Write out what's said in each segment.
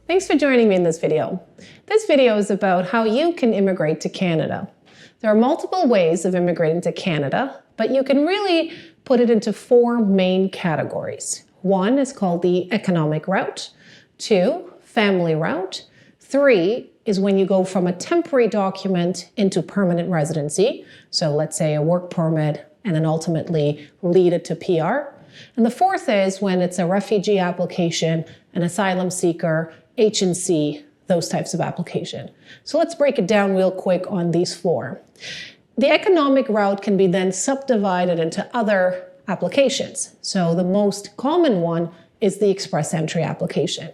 Thanks for joining me in this video. This video is about how you can immigrate to Canada. There are multiple ways of immigrating to Canada, but you can really put it into four main categories. One is called the economic route. Two, family route. Three is when you go from a temporary document into permanent residency. So let's say a work permit and then ultimately lead it to PR. And the fourth is when it's a refugee application, an asylum seeker, H&C, those types of application. So let's break it down real quick on these four. The economic route can be then subdivided into other applications. So the most common one is the express entry application.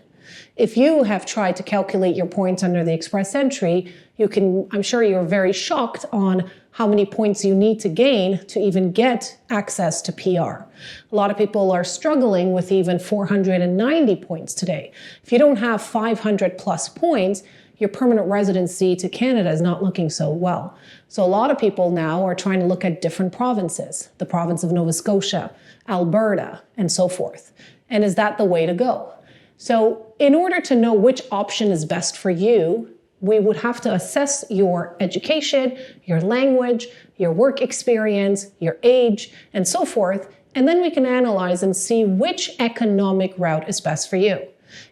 If you have tried to calculate your points under the express entry, I'm sure you're very shocked on how many points you need to gain to even get access to PR. A lot of people are struggling with even 490 points today. If you don't have 500 plus points, your permanent residency to Canada is not looking so well. So a lot of people now are trying to look at different provinces, the province of Nova Scotia, Alberta, and so forth. And is that the way to go? So in order to know which option is best for you, we would have to assess your education, your language, your work experience, your age, and so forth. And then we can analyze and see which economic route is best for you.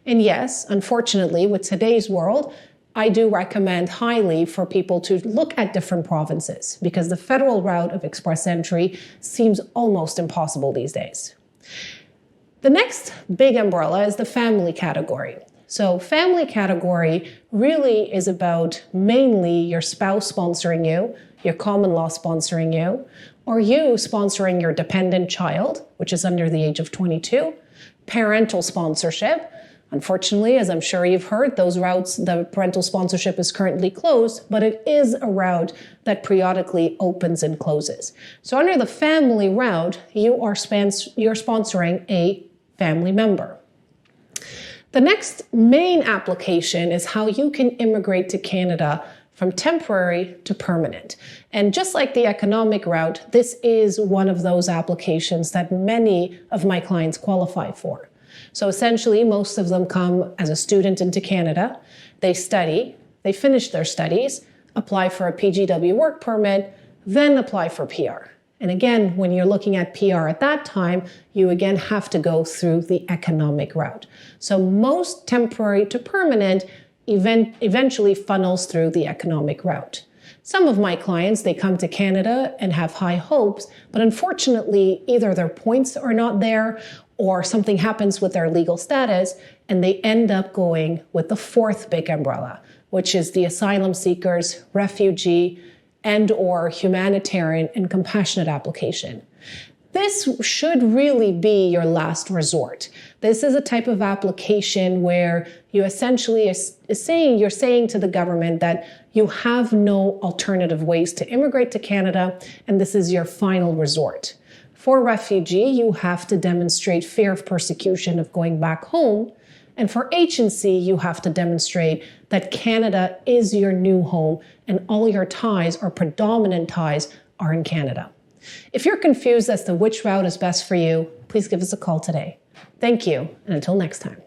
And yes, unfortunately, with today's world, I do recommend highly for people to look at different provinces because the federal route of express entry seems almost impossible these days. The next big umbrella is the family category. So family category really is about mainly your spouse sponsoring you, your common law sponsoring you, or you sponsoring your dependent child, which is under the age of 22, parental sponsorship. Unfortunately, as I'm sure you've heard, those routes, the parental sponsorship is currently closed, but it is a route that periodically opens and closes. So under the family route, you're sponsoring a family member. The next main application is how you can immigrate to Canada from temporary to permanent. And just like the economic route, this is one of those applications that many of my clients qualify for. So essentially, most of them come as a student into Canada, they study, they finish their studies, apply for a PGW work permit, then apply for PR. And again, when you're looking at PR at that time, you again have to go through the economic route. So most temporary to permanent eventually funnels through the economic route. Some of my clients, they come to Canada and have high hopes, but unfortunately, either their points are not there or something happens with their legal status, and they end up going with the fourth big umbrella, which is the asylum seekers, refugee, and or humanitarian and compassionate application. This should really be your last resort. This is a type of application where you essentially you're saying to the government that you have no alternative ways to immigrate to Canada, and this is your final resort. For refugee, you have to demonstrate fear of persecution of going back home. And for H&C, you have to demonstrate that Canada is your new home and all your ties or predominant ties are in Canada. If you're confused as to which route is best for you, please give us a call today. Thank you, and until next time.